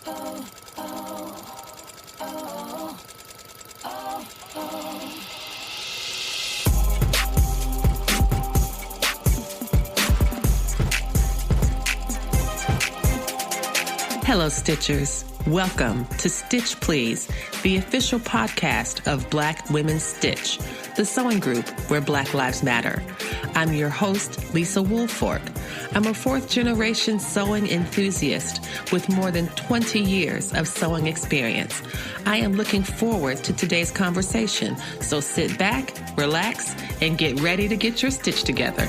Hello, Stitchers. Welcome to Stitch Please, the official podcast of Black Women Stitch, the sewing group where Black Lives Matter. I'm your host, Lisa Woolfork. I'm a fourth-generation sewing enthusiast with more than 20 years of sewing experience. I am looking forward to today's conversation, so sit back, relax, and get ready to get your stitch together.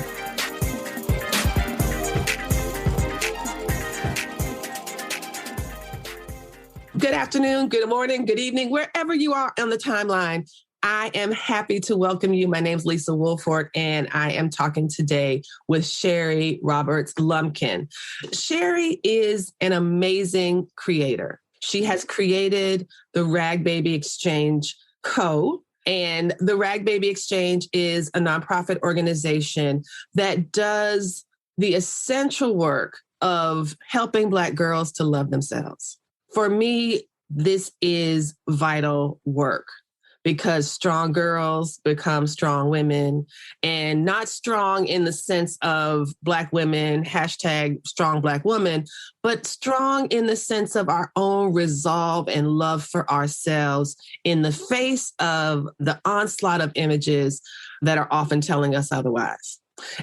Good afternoon, good morning, good evening, wherever you are on the timeline. I am happy to welcome you. My name's Lisa Woolfork, and I am talking today with Sherry Roberts Lumpkin. Sherry is an amazing creator. She has created the Ragbaby Exchange Co., and the Ragbaby Exchange is a nonprofit organization that does the essential work of helping Black girls to love themselves. For me, this is vital work because strong girls become strong women, and not strong in the sense of Black women, hashtag strong Black woman, but strong in the sense of our own resolve and love for ourselves in the face of the onslaught of images that are often telling us otherwise.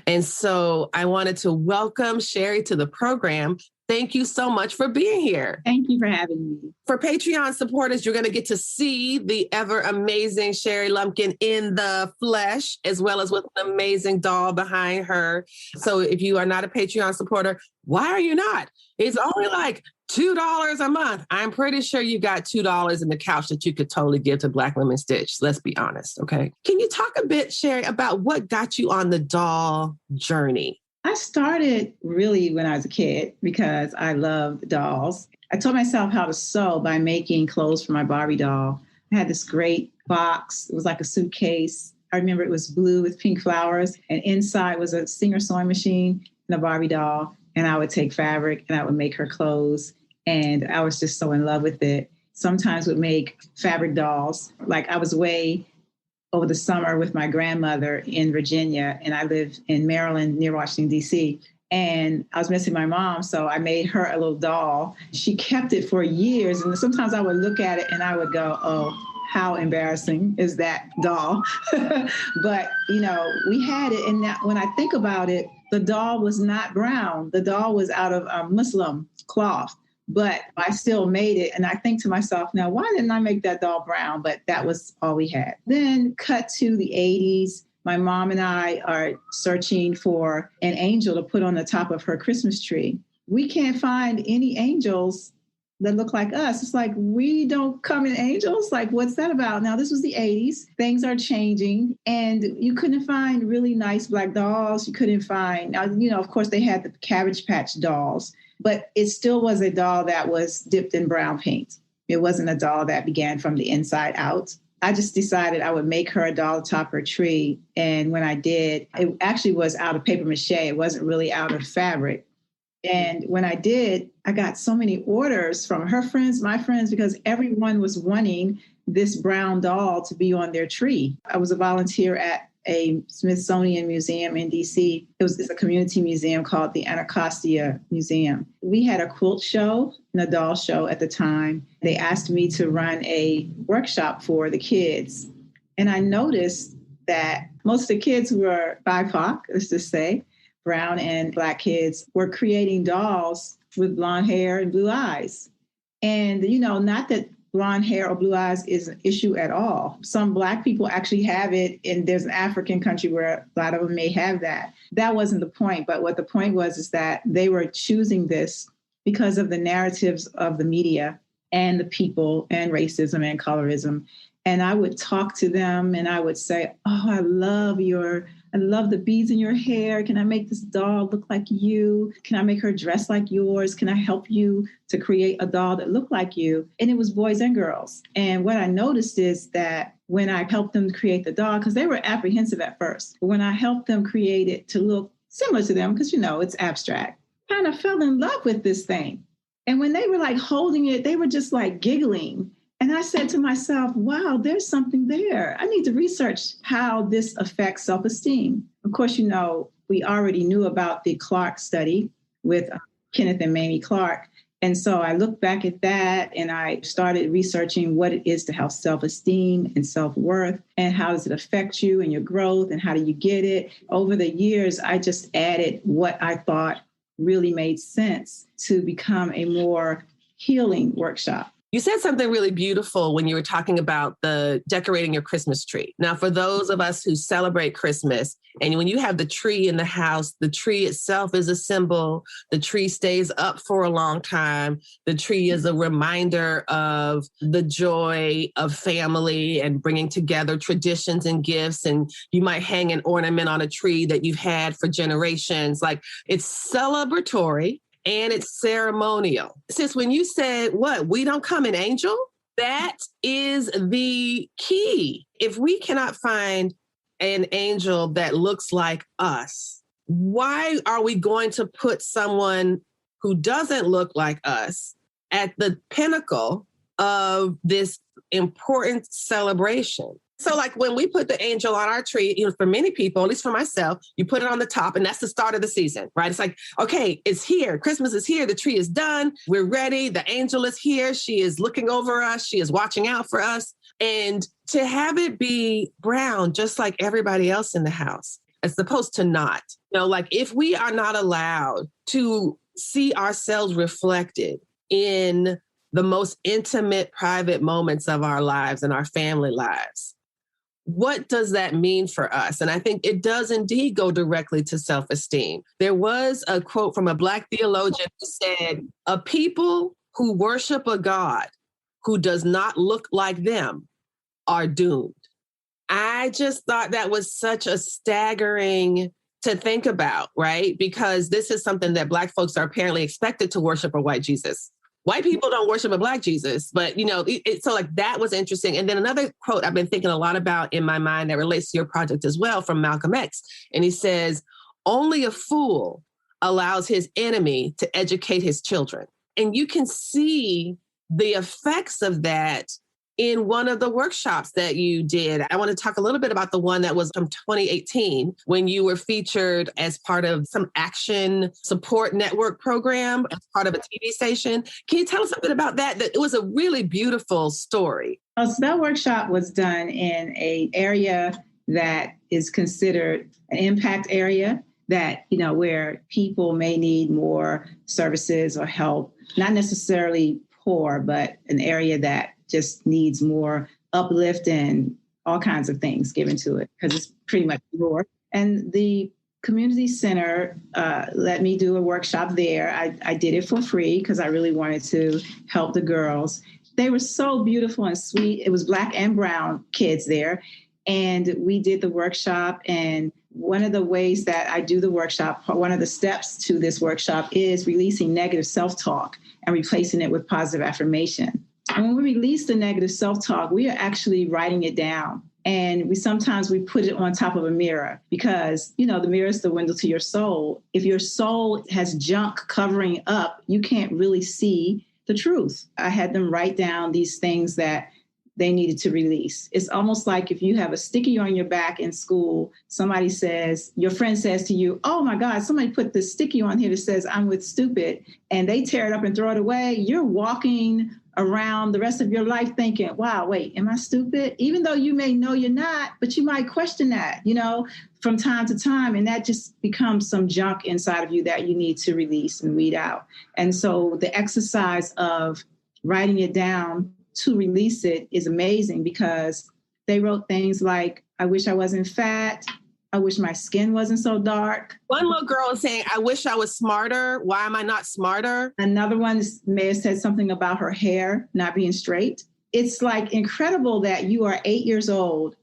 And so I wanted to welcome Sherry to the program. Thank you so much for being here. Thank you for having me. For Patreon supporters, you're going to get to see the ever amazing Sherry Lumpkin in the flesh, as well as with an amazing doll behind her. So if you are not a Patreon supporter, why are you not? It's only like $2 a month. I'm pretty sure you got $2 in the couch that you could totally give to Black Women Stitch. Let's be honest, okay? Can you talk a bit, Sherry, about what got you on the doll journey? I started really when I was a kid because I loved dolls. I taught myself how to sew by making clothes for my Barbie doll. I had this great box. It was like a suitcase. I remember it was blue with pink flowers, and inside was a Singer sewing machine and a Barbie doll. And I would take fabric and I would make her clothes. And I was just so in love with it. Sometimes would make fabric dolls. Like I was away over the summer with my grandmother in Virginia, and I lived in Maryland near Washington, D.C. And I was missing my mom, so I made her a little doll. She kept it for years, and sometimes I would look at it and I would go, oh, how embarrassing is that doll? But, you know, we had it, and now, when I think about it, the doll was not brown. The doll was out of Muslim cloth. But I still made it. And I think to myself, now, why didn't I make that doll brown? But that was all we had. Then cut to the 80s. My mom and I are searching for an angel to put on the top of her Christmas tree. We can't find any angels that look like us. It's like, we don't come in angels? Like, what's that about? Now, this was the 80s. Things are changing. And you couldn't find really nice Black dolls. You couldn't find, now, you know, of course, they had the Cabbage Patch dolls. But it still was a doll that was dipped in brown paint. It wasn't a doll that began from the inside out. I just decided I would make her a doll atop her tree. And when I did, it actually was out of paper mache. It wasn't really out of fabric. And when I did, I got so many orders from her friends, my friends, because everyone was wanting this brown doll to be on their tree. I was a volunteer at a Smithsonian museum in DC. It's a community museum called the Anacostia Museum. We had a quilt show and a doll show at the time. They asked me to run a workshop for the kids. And I noticed that most of the kids who were BIPOC, let's just say, brown and Black kids, were creating dolls with blonde hair and blue eyes. And, you know, not that blonde hair or blue eyes is an issue at all. Some Black people actually have it, and there's an African country where a lot of them may have that. That wasn't the point, but what the point was is that they were choosing this because of the narratives of the media and the people and racism and colorism. And I would talk to them and I would say, oh, I love the beads in your hair. Can I make this doll look like you? Can I make her dress like yours? Can I help you to create a doll that looked like you? And it was boys and girls. And what I noticed is that when I helped them create the doll, because they were apprehensive at first, but when I helped them create it to look similar to them, because, you know, it's abstract, kind of fell in love with this thing. And when they were like holding it, they were just like giggling. And I said to myself, wow, there's something there. I need to research how this affects self-esteem. Of course, we already knew about the Clark study with Kenneth and Mamie Clark. And so I looked back at that and I started researching what it is to have self-esteem and self-worth and how does it affect you and your growth and how do you get it. Over the years, I just added what I thought really made sense to become a more healing workshop. You said something really beautiful when you were talking about the decorating your Christmas tree. Now, for those of us who celebrate Christmas, and when you have the tree in the house, the tree itself is a symbol. The tree stays up for a long time. The tree is a reminder of the joy of family and bringing together traditions and gifts. And you might hang an ornament on a tree that you've had for generations. Like, it's celebratory. And it's ceremonial. Sis, when you said, we don't come an angel, that is the key. If we cannot find an angel that looks like us, why are we going to put someone who doesn't look like us at the pinnacle of this important celebration? So like when we put the angel on our tree, for many people, at least for myself, you put it on the top and that's the start of the season, right? It's like, okay, it's here. Christmas is here. The tree is done. We're ready. The angel is here. She is looking over us. She is watching out for us. And to have it be brown, just like everybody else in the house, as opposed to not, like if we are not allowed to see ourselves reflected in the most intimate, private moments of our lives and our family lives, what does that mean for us? And I think it does indeed go directly to self-esteem. There was a quote from a Black theologian who said, a people who worship a God who does not look like them are doomed. I just thought that was such a staggering to think about, right? Because this is something that Black folks are apparently expected to worship a white Jesus. White people don't worship a Black Jesus, but, so like that was interesting. And then another quote I've been thinking a lot about in my mind that relates to your project as well from Malcolm X. And he says, only a fool allows his enemy to educate his children. And you can see the effects of that in one of the workshops that you did. I want to talk a little bit about the one that was from 2018 when you were featured as part of some action support network program as part of a TV station. Can you tell us a bit about that? That it was a really beautiful story. So that workshop was done in an area that is considered an impact area that, where people may need more services or help, not necessarily poor, but an area that just needs more uplift and all kinds of things given to it because it's pretty much raw. And the community center let me do a workshop there. I did it for free because I really wanted to help the girls. They were so beautiful and sweet. It was Black and brown kids there. And we did the workshop. And one of the ways that I do the workshop, one of the steps to this workshop is releasing negative self-talk and replacing it with positive affirmation. And when we release the negative self-talk, we are actually writing it down. And we sometimes put it on top of a mirror because, the mirror is the window to your soul. If your soul has junk covering up, you can't really see the truth. I had them write down these things that they needed to release. It's almost like if you have a sticky on your back in school, your friend says to you, oh my God, somebody put this sticky on here that says I'm with stupid, and they tear it up and throw it away. You're walking around the rest of your life thinking, wow, wait, am I stupid? Even though you may know you're not, but you might question that, from time to time. And that just becomes some junk inside of you that you need to release and weed out. And so the exercise of writing it down to release it is amazing because they wrote things like, I wish I wasn't fat. I wish my skin wasn't so dark. One little girl is saying, I wish I was smarter. Why am I not smarter? Another one may have said something about her hair not being straight. It's like incredible that you are 8 years old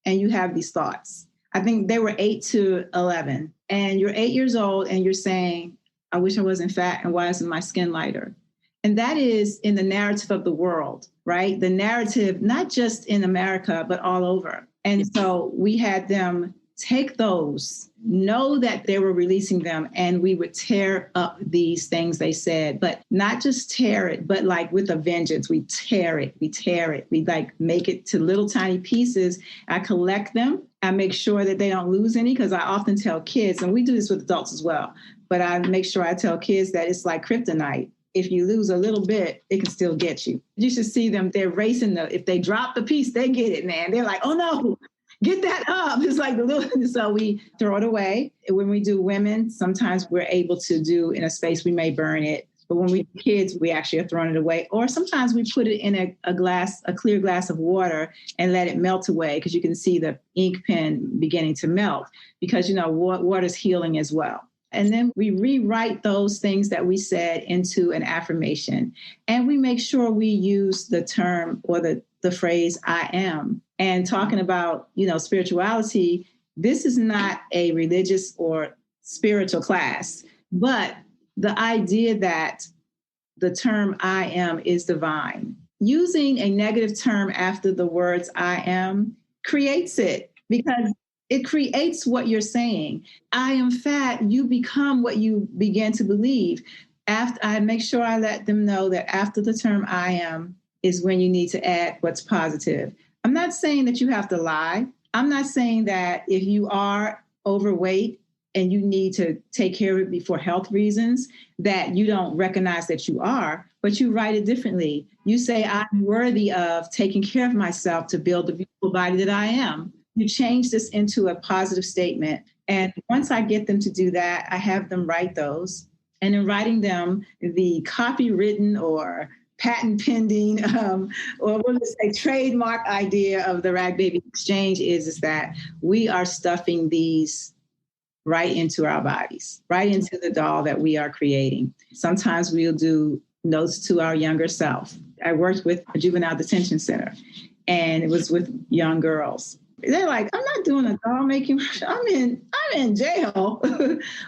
and you have these thoughts. I think they were 8 to 11. And you're 8 years old and you're saying, I wish I wasn't fat and why isn't my skin lighter? And that is in the narrative of the world, right? The narrative, not just in America, but all over. And so we had them take those, know that they were releasing them, and we would tear up these things they said, but not just tear it, but like with a vengeance. We tear it, we like make it to little tiny pieces. I collect them. I make sure that they don't lose any, because I often tell kids, and we do this with adults as well, but I make sure I tell kids that it's like kryptonite. If you lose a little bit, it can still get you. You should see them. They're racing. If they drop the piece, they get it, man. They're like, oh no, get that up. It's like the little, so we throw it away. When we do women, sometimes we're able to do in a space, we may burn it. But when we do kids, we actually are throwing it away. Or sometimes we put it in a clear glass of water and let it melt away, because you can see the ink pen beginning to melt, because, water's healing as well. And then we rewrite those things that we said into an affirmation. And we make sure we use the term or the phrase, I am. And talking about, spirituality, this is not a religious or spiritual class, but the idea that the term I am is divine. Using a negative term after the words I am creates it, because it creates what you're saying. I am fat. You become what you begin to believe. After I make sure I let them know that after the term I am is when you need to add what's positive. I'm not saying that you have to lie. I'm not saying that if you are overweight and you need to take care of it for health reasons, that you don't recognize that you are, but you write it differently. You say, I'm worthy of taking care of myself to build the beautiful body that I am. You change this into a positive statement. And once I get them to do that, I have them write those. And in writing them, the copywritten or patent pending, or we'll just say trademark idea of the Ragbaby Exchange is that we are stuffing these right into our bodies, right into the doll that we are creating. Sometimes we'll do notes to our younger self. I worked with a juvenile detention center, and it was with young girls. They're like, I'm not doing a doll making. I'm in jail.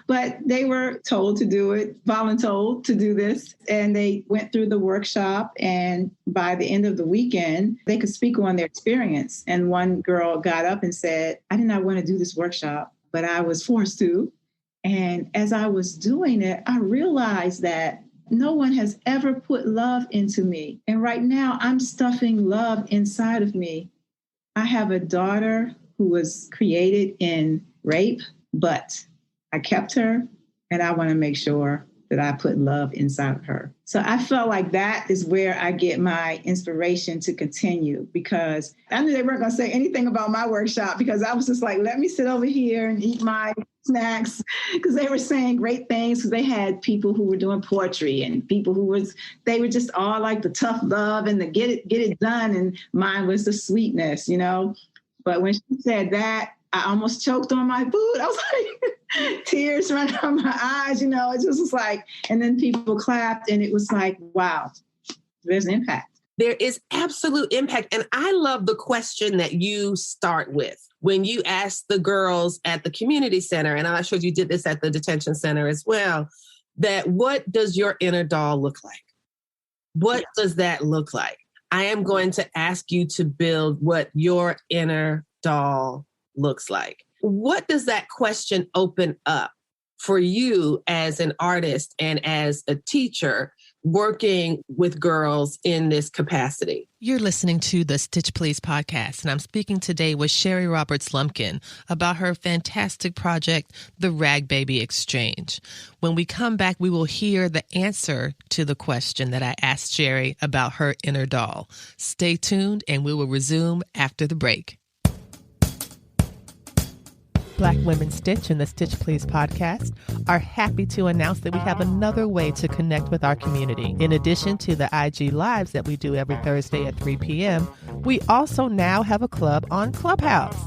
But they were told to do it, voluntold to do this. And they went through the workshop. And by the end of the weekend, they could speak on their experience. And one girl got up and said, I did not want to do this workshop, but I was forced to. And as I was doing it, I realized that no one has ever put love into me. And right now I'm stuffing love inside of me. I have a daughter who was created in rape, but I kept her, and I want to make sure that I put love inside of her. So I felt like that is where I get my inspiration to continue, because I knew they weren't going to say anything about my workshop, because I was just like, let me sit over here and eat my snacks, because they were saying great things, because they had people who were doing poetry and people they were just all like the tough love and the get it done. And mine was the sweetness, But when she said that, I almost choked on my food. I was like, tears running down my eyes, it just was like, and then people clapped, and it was like, wow, there's impact. There is absolute impact. And I love the question that you start with when you ask the girls at the community center, and I'm not sure you did this at the detention center as well, that what does your inner doll look like? What does that look like? I am going to ask you to build what your inner doll looks like. What does that question open up for you as an artist and as a teacher working with girls in this capacity? You're listening to the Stitch Please podcast, and I'm speaking today with Sherry Roberts-Lumpkin about her fantastic project, the Ragbaby Exchange. When we come back, we will hear the answer to the question that I asked Sherry about her inner doll. Stay tuned, and we will resume after the break. Black Women Stitch and the Stitch Please podcast are happy to announce that we have another way to connect with our community. In addition to the IG Lives that we do every Thursday at 3 p.m., we also now have a club on Clubhouse.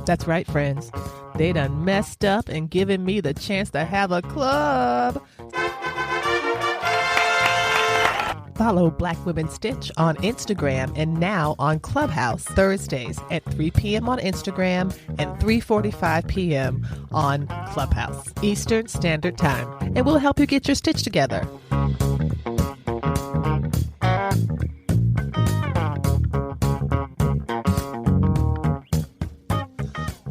That's right, friends. They done messed up and given me the chance to have a club. Follow Black Women Stitch on Instagram and now on Clubhouse Thursdays at 3 p.m. on Instagram and 3:45 p.m. on Clubhouse Eastern Standard Time. And we'll help you get your stitch together.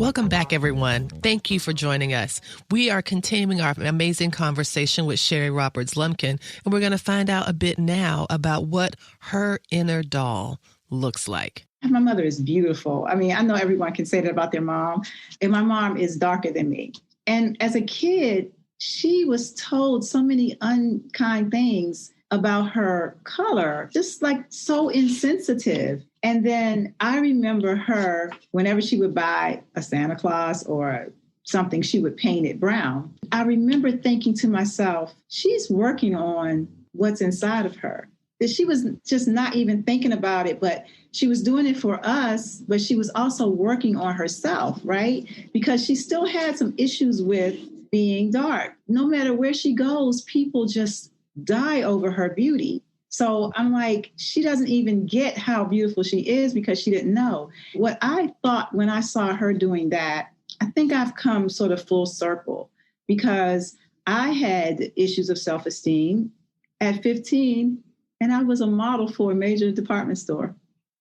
Welcome back, everyone. Thank you for joining us. We are continuing our amazing conversation with Sherry Roberts-Lumpkin, and we're going to find out a bit now about what her inner doll looks like. My mother is beautiful. I mean, I know everyone can say that about their mom, and my mom is darker than me. And as a kid, she was told so many unkind things about her color, just like so insensitive. And then I remember her, whenever she would buy a Santa Claus or something, she would paint it brown. I remember thinking to myself, she's working on what's inside of her. That she was just not even thinking about it, but she was doing it for us, but she was also working on herself, right? Because she still had some issues with being dark. No matter where she goes, people just die over her beauty. So I'm like, she doesn't even get how beautiful she is because she didn't know. What I thought when I saw her doing that, I think I've come sort of full circle because I had issues of self-esteem at 15, and I was a model for a major department store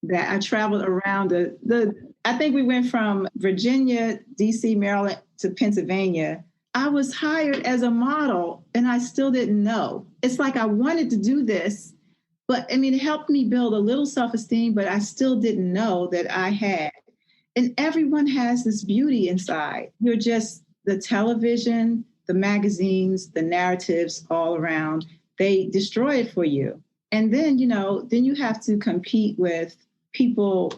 that I traveled around I think we went from Virginia, DC, Maryland to Pennsylvania. I was hired as a model and I still didn't know. It's like I wanted to do this, but I mean, it helped me build a little self-esteem, but I still didn't know that I had. And everyone has this beauty inside. You're just the television, the magazines, the narratives all around. They destroy it for you. And then, then you have to compete with people,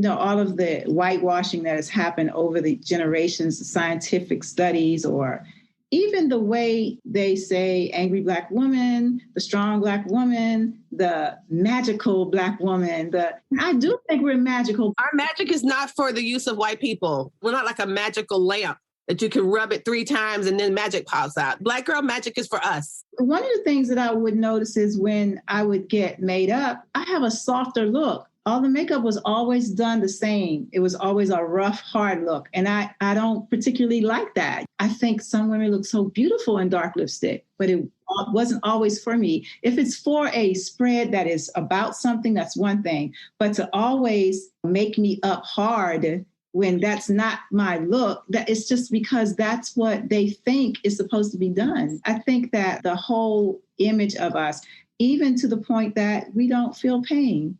all of the whitewashing that has happened over the generations, the scientific studies, or even the way they say angry Black woman, the strong Black woman, the magical Black woman. I do think we're magical. Our magic is not for the use of white people. We're not like a magical lamp that you can rub it 3 times and then magic pops out. Black girl magic is for us. One of the things that I would notice is when I would get made up, I have a softer look. All the makeup was always done the same. It was always a rough, hard look. And I don't particularly like that. I think some women look so beautiful in dark lipstick, but it wasn't always for me. If it's for a spread that is about something, that's one thing. But to always make me up hard when that's not my look, that it's just because that's what they think is supposed to be done. I think that the whole image of us, even to the point that we don't feel pain,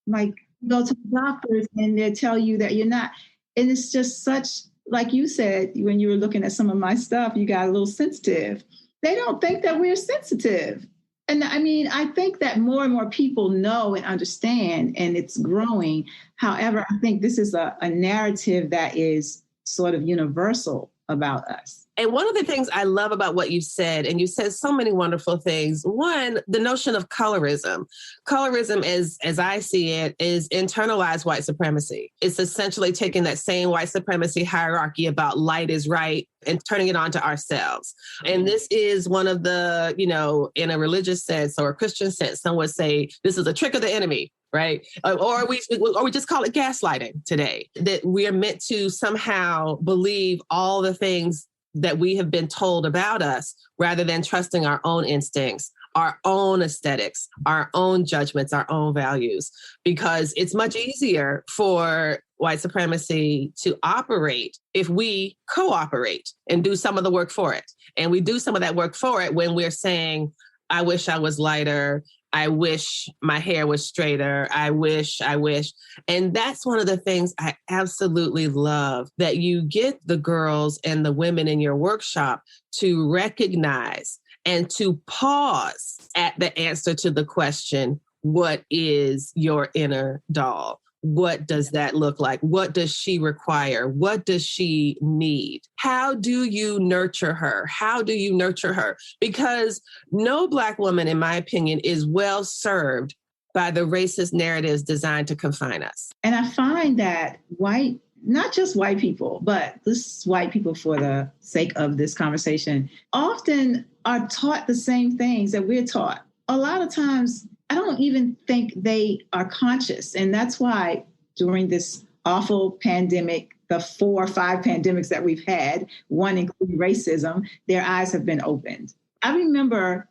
like you go to the doctors and they tell you that you're not. And it's just such, like you said, when you were looking at some of my stuff, you got a little sensitive. They don't think that we're sensitive. And I mean, I think that more and more people know and understand, and it's growing. However, I think this is a narrative that is sort of universal about us. And one of the things I love about what you said, and you said so many wonderful things. One, the notion of colorism. Colorism, as I see it, is internalized white supremacy. It's essentially taking that same white supremacy hierarchy about light is right and turning it on to ourselves. And this is one of the, in a religious sense or a Christian sense, some would say this is a trick of the enemy. Right. Or we just call it gaslighting today, that we are meant to somehow believe all the things that we have been told about us rather than trusting our own instincts, our own aesthetics, our own judgments, our own values, because it's much easier for white supremacy to operate if we cooperate and do some of the work for it. And we do some of that work for it when we're saying, I wish I was lighter. I wish my hair was straighter. I wish. And that's one of the things I absolutely love, that you get the girls and the women in your workshop to recognize and to pause at the answer to the question, what is your inner doll? What does that look like? What does she require? What does she need? How do you nurture her? How do you nurture her? Because no Black woman, in my opinion, is well served by the racist narratives designed to confine us. And I find that not just white people, but this white people for the sake of this conversation, often are taught the same things that we're taught. A lot of times, I don't even think they are conscious. And that's why during this awful pandemic, the 4 or 5 pandemics that we've had, one including racism, their eyes have been opened. I remember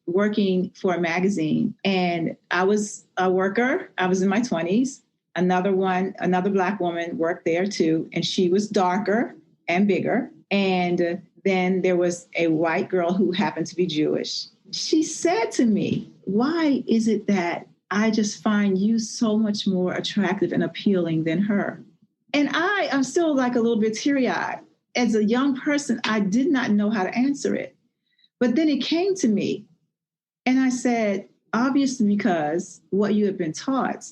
working for a magazine, and I was a worker. I was in my 20s. another Black woman worked there too, and she was darker and bigger. And then there was a white girl who happened to be Jewish. She said to me, why is it that I just find you so much more attractive and appealing than her? And I'm still like a little bit teary-eyed. As a young person, I did not know how to answer it. But then it came to me, and I said, obviously because what you have been taught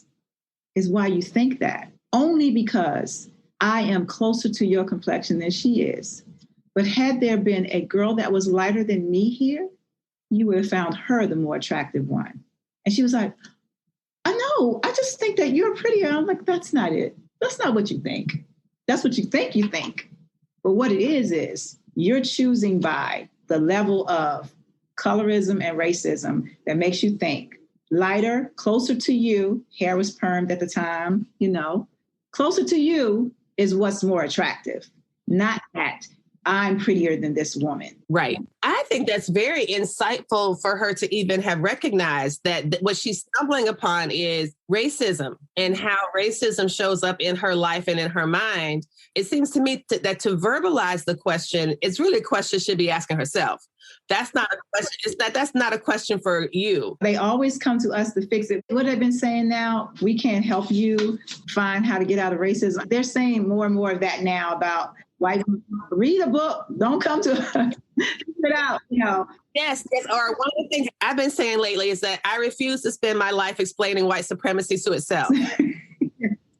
is why you think that. Only because I am closer to your complexion than she is. But had there been a girl that was lighter than me here, you would have found her the more attractive one. And she was like, I know, I just think that you're prettier. I'm like, that's not it. That's not what you think. That's what you think. But what it is you're choosing by the level of colorism and racism that makes you think lighter, closer to you, hair was permed at the time, closer to you is what's more attractive, not that I'm prettier than this woman. Right. I think that's very insightful for her to even have recognized that what she's stumbling upon is racism and how racism shows up in her life and in her mind. It seems to me that to verbalize the question, it's really a question she should be asking herself. That's not a question. That's not a question for you. They always come to us to fix it. What I've been saying now, we can't help you find how to get out of racism. They're saying more and more of that now about white women. Read a book. Don't come to us. Figure it out. Yes. Or one of the things I've been saying lately is that I refuse to spend my life explaining white supremacy to itself.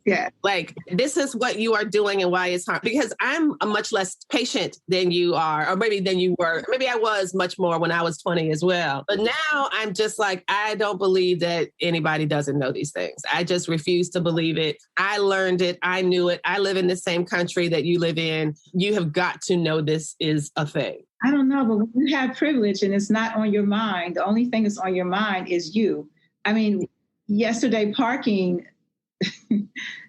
Yeah. Like, this is what you are doing and why it's hard. Because I'm a much less patient than you are, or maybe than you were. Maybe I was much more when I was 20 as well. But now I'm just like, I don't believe that anybody doesn't know these things. I just refuse to believe it. I learned it. I knew it. I live in the same country that you live in. You have got to know this is a thing. I don't know, but when you have privilege and it's not on your mind, the only thing that's on your mind is you. I mean, yesterday parking,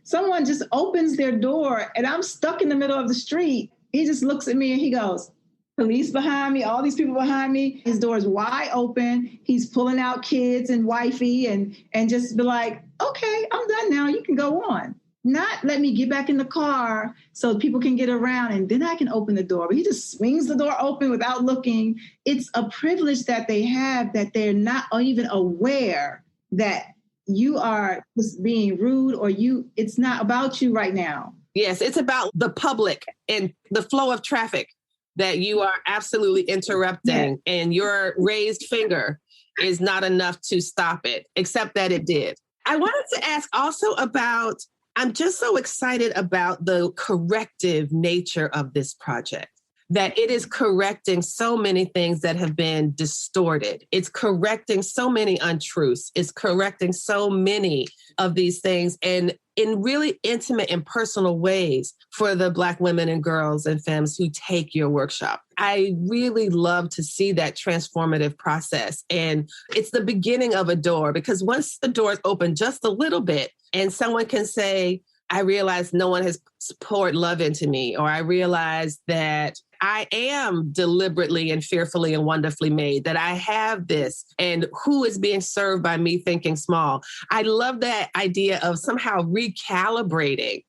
someone just opens their door and I'm stuck in the middle of the street. He just looks at me and he goes, police behind me, all these people behind me. His door is wide open. He's pulling out kids and wifey and just be like, okay, I'm done now. You can go on. Not let me get back in the car so people can get around and then I can open the door. But he just swings the door open without looking. It's a privilege that they have that they're not even aware that you are just being rude or it's not about you right now. Yes, it's about the public and the flow of traffic that you are absolutely interrupting. Yeah. And your raised finger is not enough to stop it, except that it did. I wanted to ask also about, I'm just so excited about the corrective nature of this project. That it is correcting so many things that have been distorted. It's correcting so many untruths. It's correcting so many of these things and in really intimate and personal ways for the Black women and girls and femmes who take your workshop. I really love to see that transformative process. And it's the beginning of a door because once the door is open just a little bit and someone can say, I realize no one has poured love into me, or I realize that I am deliberately and fearfully and wonderfully made, that I have this, and who is being served by me thinking small. I love that idea of somehow recalibrating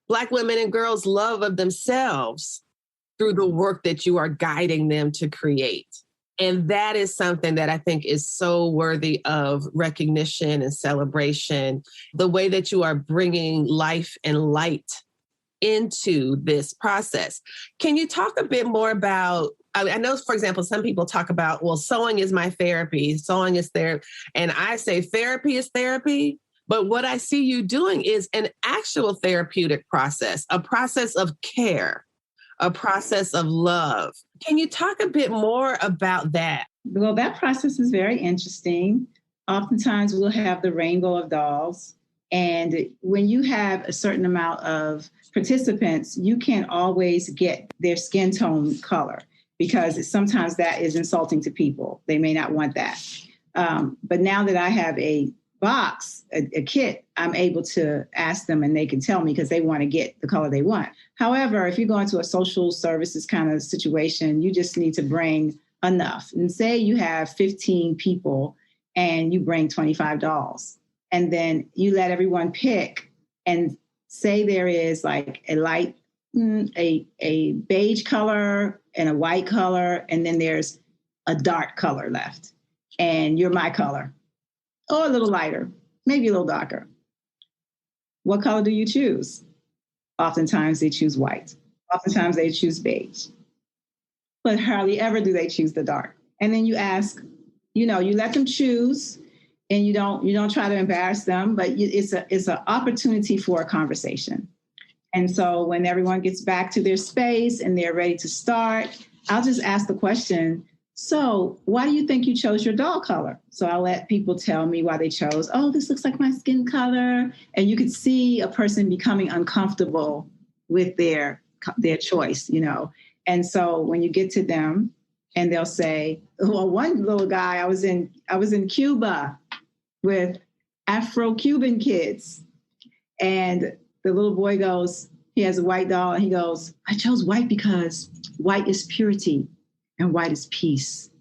Black women and girls' love of themselves through the work that you are guiding them to create. And that is something that I think is so worthy of recognition and celebration. The way that you are bringing life and light into this process. Can you talk a bit more about, I know, for example, some people talk about, well, sewing is my therapy, sewing is therapy. And I say therapy is therapy. But what I see you doing is an actual therapeutic process, a process of care, a process of love. Can you talk a bit more about that? Well, that process is very interesting. Oftentimes we'll have the rainbow of dolls. And when you have a certain amount of participants, you can't always get their skin tone color because sometimes that is insulting to people. They may not want that. But now that I have a box, a kit, I'm able to ask them and they can tell me because they want to get the color they want. However, if you go into a social services kind of situation, you just need to bring enough. And say you have 15 people and you bring 25 dolls. And then you let everyone pick and say there is like a light, a beige color and a white color, and then there's a dark color left, and you're my color, or a little lighter, maybe a little darker. What color do you choose? Oftentimes they choose white. Oftentimes they choose beige. But hardly ever do they choose the dark. And then you ask, you let them choose, and you don't try to embarrass them, but it's an opportunity for a conversation. And so when everyone gets back to their space and they're ready to start, I'll just ask the question, so why do you think you chose your doll color? So I'll let people tell me why they chose, oh, this looks like my skin color. And you could see a person becoming uncomfortable with their choice, And so when you get to them and they'll say, well, one little guy, I was in Cuba with Afro-Cuban kids. And the little boy goes, he has a white doll, and he goes, I chose white because white is purity and white is peace.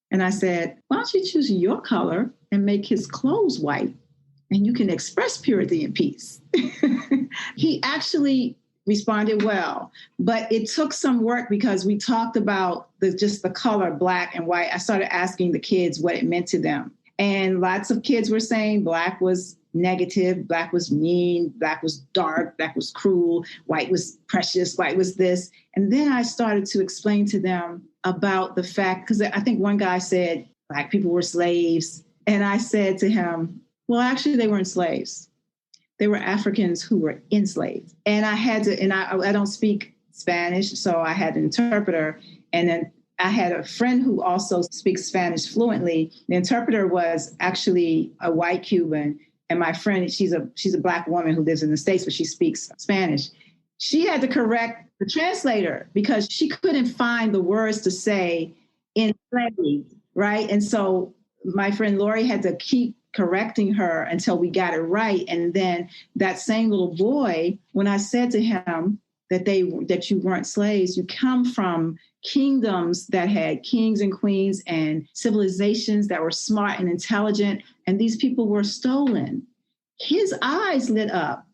And I said, why don't you choose your color and make his clothes white, and you can express purity and peace. He actually responded well, but it took some work because we talked about just the color black and white. I started asking the kids what it meant to them. And lots of kids were saying black was negative, black was mean, black was dark, black was cruel, white was precious, white was this. And then I started to explain to them about the fact, because I think one guy said black people were slaves. And I said to him, well, actually, they weren't slaves. They were Africans who were enslaved. And I had to, and I don't speak Spanish, so I had an interpreter. And then I had a friend who also speaks Spanish fluently. The interpreter was actually a white Cuban. And my friend, she's a black woman who lives in the States, but she speaks Spanish. She had to correct the translator because she couldn't find the words to say enslaved, right? And so my friend Lori had to keep correcting her until we got it right. And then that same little boy, when I said to him that you weren't slaves, you come from kingdoms that had kings and queens and civilizations that were smart and intelligent, and these people were stolen. His eyes lit up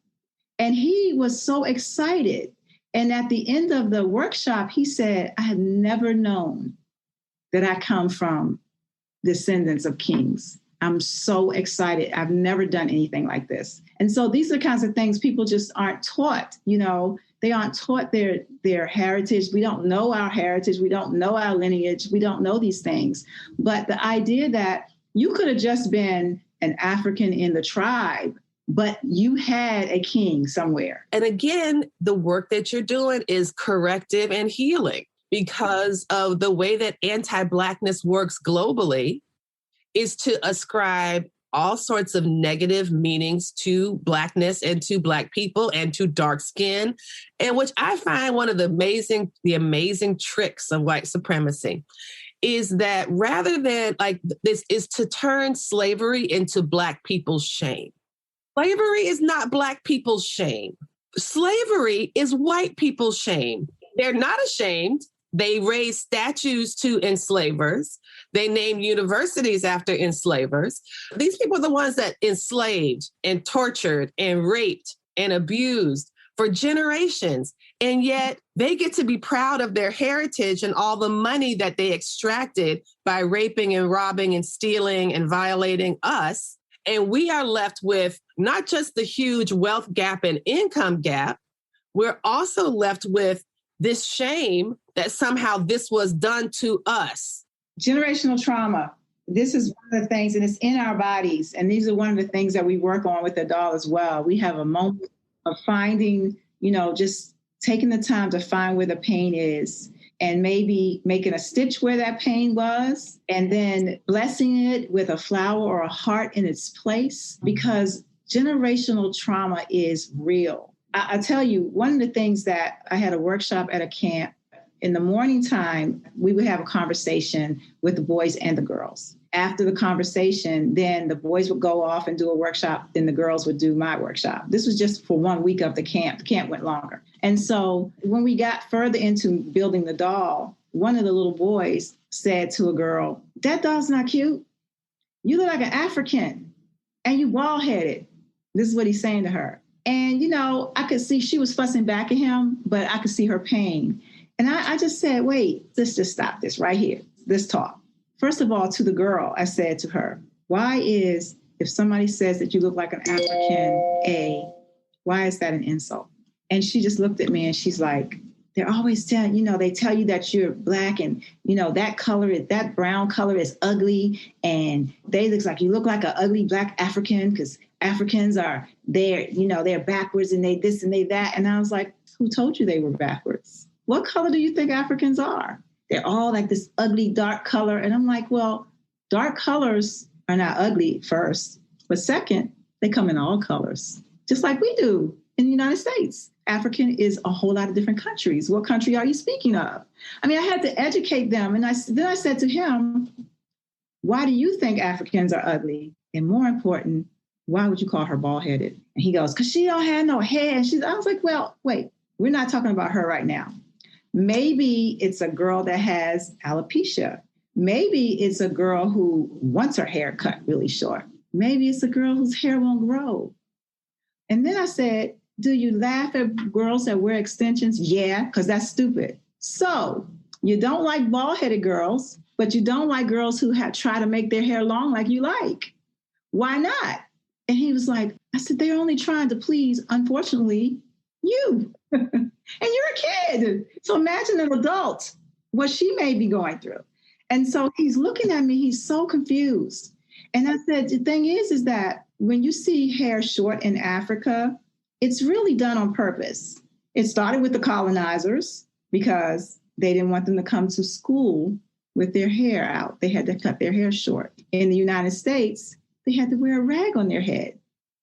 and he was so excited. And at the end of the workshop, he said, I had never known that I come from descendants of kings. I'm so excited. I've never done anything like this. And so these are kinds of things people just aren't taught, they aren't taught their heritage. We don't know our heritage. We don't know our lineage. We don't know these things. But the idea that you could have just been an African in the tribe, but you had a king somewhere. And again, the work that you're doing is corrective and healing because of the way that anti-Blackness works globally is to ascribe all sorts of negative meanings to Blackness and to Black people and to dark skin, and which I find one of the amazing tricks of white supremacy is that rather than this is to turn slavery into Black people's shame. Slavery is not Black people's shame. Slavery is white people's shame. They're not ashamed. They raise statues to enslavers. They name universities after enslavers. These people are the ones that enslaved and tortured and raped and abused for generations. And yet they get to be proud of their heritage and all the money that they extracted by raping and robbing and stealing and violating us. And we are left with not just the huge wealth gap and income gap, we're also left with this shame that somehow this was done to us. Generational trauma. This is one of the things, and it's in our bodies. And these are one of the things that we work on with the doll as well. We have a moment of finding, just taking the time to find where the pain is and maybe making a stitch where that pain was, and then blessing it with a flower or a heart in its place, because generational trauma is real. I tell you, one of the things that I had a workshop at a camp. In the morning time, we would have a conversation with the boys and the girls. After the conversation, then the boys would go off and do a workshop, then the girls would do my workshop. This was just for 1 week of the camp. The camp went longer. And so when we got further into building the doll, one of the little boys said to a girl, that doll's not cute. You look like an African and you bald-headed. This is what he's saying to her. And, I could see she was fussing back at him, but I could see her pain. And I just said, wait, let's just stop this right here. Let's talk. First of all, to the girl, I said to her, if somebody says that you look like an African, why is that an insult? And she just looked at me and she's like, they're always telling, they tell you that you're Black and, that brown color is ugly. And you look like an ugly Black African because Africans are they're backwards and they this and they that. And I was like, who told you they were backwards? What color do you think Africans are? They're all like this ugly dark color. And I'm like, well, dark colors are not ugly first, but second, they come in all colors, just like we do in the United States. African is a whole lot of different countries. What country are you speaking of? I mean, I had to educate them. And then I said to him, why do you think Africans are ugly? And more important, why would you call her bald-headed? And he goes, because she don't have no hair. I was like, well, wait, we're not talking about her right now. Maybe it's a girl that has alopecia. Maybe it's a girl who wants her hair cut really short. Maybe it's a girl whose hair won't grow. And then I said, do you laugh at girls that wear extensions? Yeah, because that's stupid. So you don't like bald-headed girls, but you don't like girls who try to make their hair long like you like. Why not? And he was like, I said, they're only trying to please, unfortunately, you. And you're a kid. So imagine an adult, what she may be going through. And so he's looking at me, he's so confused. And I said, the thing is that when you see hair short in Africa, it's really done on purpose. It started with the colonizers because they didn't want them to come to school with their hair out. They had to cut their hair short. In the United States, they had to wear a rag on their head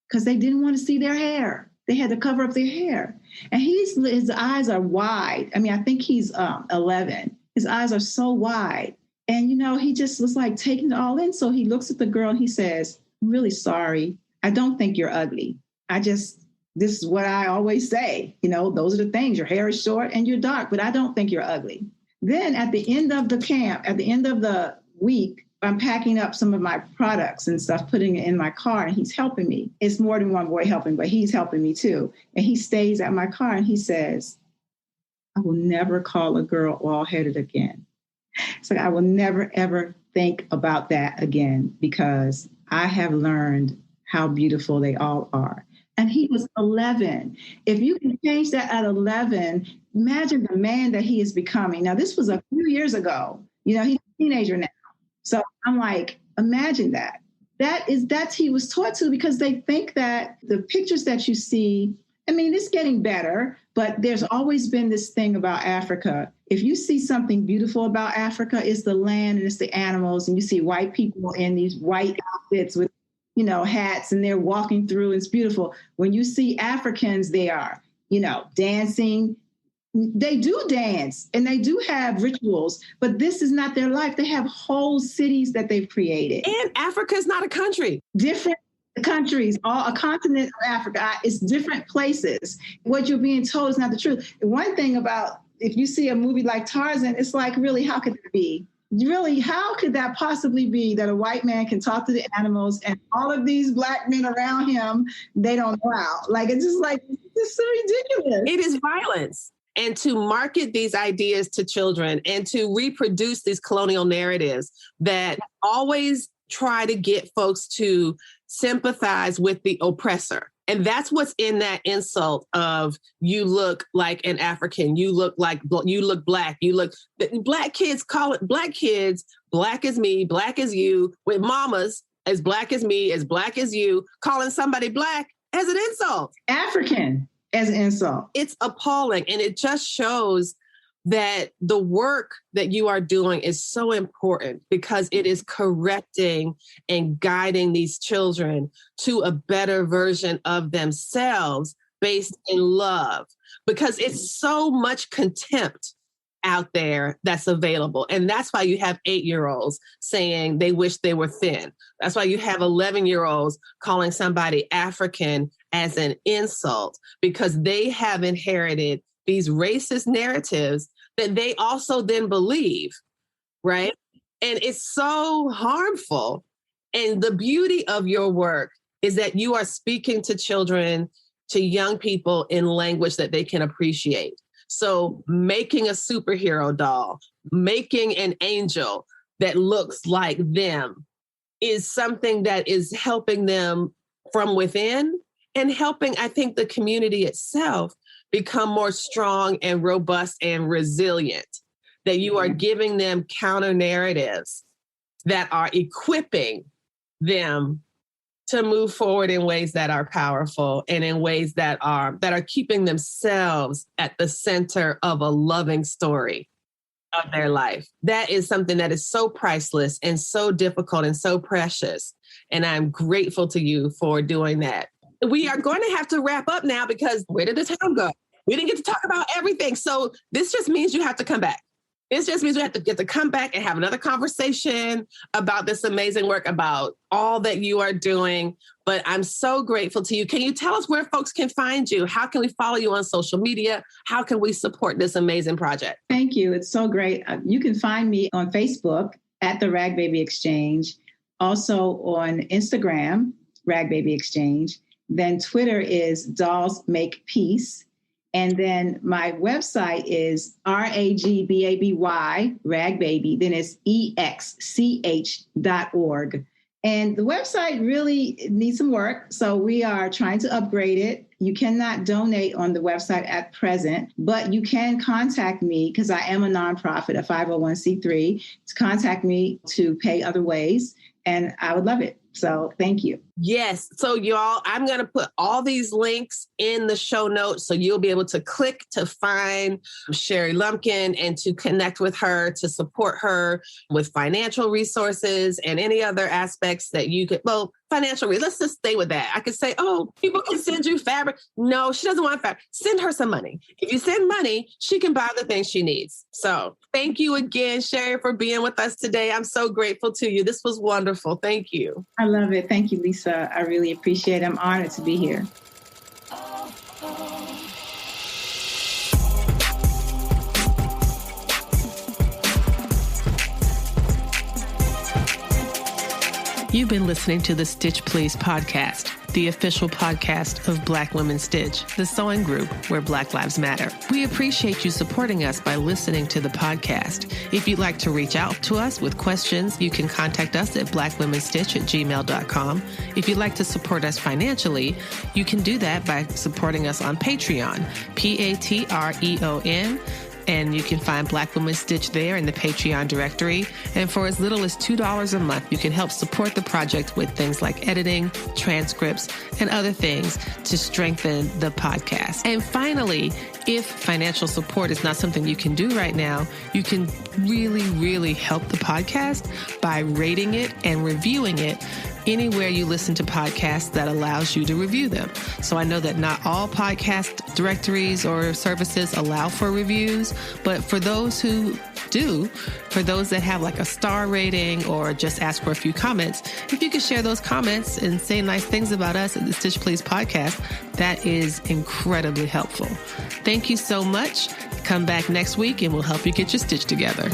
because they didn't want to see their hair. They had to cover up their hair. And his eyes are wide. I mean, I think he's 11. His eyes are so wide. And, he just was like taking it all in. So he looks at the girl and he says, I'm really sorry. I don't think you're ugly. This is what I always say. Those are the things. Your hair is short and you're dark, but I don't think you're ugly. Then at the end of the camp, at the end of the week, I'm packing up some of my products and stuff, putting it in my car, and he's helping me. It's more than one boy helping, but he's helping me too. And he stays at my car and he says, I will never call a girl bald-headed again. So I will never, ever think about that again because I have learned how beautiful they all are. And he was 11. If you can change that at 11, imagine the man that he is becoming. Now, this was a few years ago. He's a teenager now. So I'm like, imagine that. That's he was taught to because they think that the pictures that you see, I mean, it's getting better, but there's always been this thing about Africa. If you see something beautiful about Africa, it's the land and it's the animals. And you see white people in these white outfits with, hats, and they're walking through. And it's beautiful. When you see Africans, they are, dancing. They do dance and they do have rituals, but this is not their life. They have whole cities that they've created. And Africa is not a country. Different countries, a continent of Africa, it's different places. What you're being told is not the truth. One thing about if you see a movie like Tarzan, it's like, really, how could it be? Really, how could that possibly be that a white man can talk to the animals and all of these Black men around him, they don't know how? Like, it's just like, it's so ridiculous. It is violence. And to market these ideas to children and to reproduce these colonial narratives that always try to get folks to sympathize with the oppressor. And that's what's in that insult of you look like an African, you look Black, Black kids call it Black kids, Black as me, Black as you, with mamas as Black as me, as Black as you, calling somebody Black as an insult. African as an insult. It's appalling. And it just shows that the work that you are doing is so important because it is correcting and guiding these children to a better version of themselves based in love, because it's so much contempt out there that's available. And that's why you have 8-year-olds saying they wish they were thin. That's why you have 11-year-olds calling somebody African as an insult, because they have inherited these racist narratives that they also then believe, right? And it's so harmful. And the beauty of your work is that you are speaking to children to young people in language that they can appreciate. So making a superhero doll, making an angel that looks like them is something that is helping them from within and helping, I think, the community itself become more strong and robust and resilient, that you are giving them counter narratives that are equipping them to move forward in ways that are powerful and in ways that are keeping themselves at the center of a loving story of their life. That is something that is so priceless and so difficult and so precious. And I'm grateful to you for doing that. We are going to have to wrap up now because where did the time go? We didn't get to talk about everything. So this just means you have to come back. This just means we have to get to come back and have another conversation about this amazing work, about all that you are doing. But I'm so grateful to you. Can you tell us where folks can find you? How can we follow you on social media? How can we support this amazing project? Thank you. It's so great. You can find me on Facebook at the Ragbaby Exchange, also on Instagram, Ragbaby Exchange. Then Twitter is Dolls Make Peace. And then my website is Ragbaby, Ragbaby, then it's exch.org. And the website really needs some work. So we are trying to upgrade it. You cannot donate on the website at present, but you can contact me because I am a nonprofit, a 501c3, to contact me to pay other ways. And I would love it. So thank you. Yes. So y'all, I'm going to put all these links in the show notes so you'll be able to click to find Sherry Lumpkin and to connect with her, to support her with financial resources and any other aspects that you could, financial, let's just stay with that. I could say, people can send you fabric. No, she doesn't want fabric. Send her some money. If you send money, she can buy the things she needs. So thank you again, Sherry, for being with us today. I'm so grateful to you. This was wonderful. Thank you. I love it. Thank you, Lisa. I really appreciate it. I'm honored to be here. You've been listening to the Stitch Please podcast, the official podcast of Black Women Stitch, the sewing group where Black Lives Matter. We appreciate you supporting us by listening to the podcast. If you'd like to reach out to us with questions, you can contact us at blackwomensstitch@gmail.com. If you'd like to support us financially, you can do that by supporting us on Patreon, Patreon. And you can find Black Women Stitch there in the Patreon directory. And for as little as $2 a month, you can help support the project with things like editing, transcripts, and other things to strengthen the podcast. And finally, if financial support is not something you can do right now, you can really, really help the podcast by rating it and reviewing it anywhere you listen to podcasts that allows you to review them. So I know that not all podcast directories or services allow for reviews, but for those who do, for those that have like a star rating or just ask for a few comments, if you could share those comments and say nice things about us at the Stitch Please podcast, that is incredibly helpful. Thank you so much. Come back next week and we'll help you get your stitch together.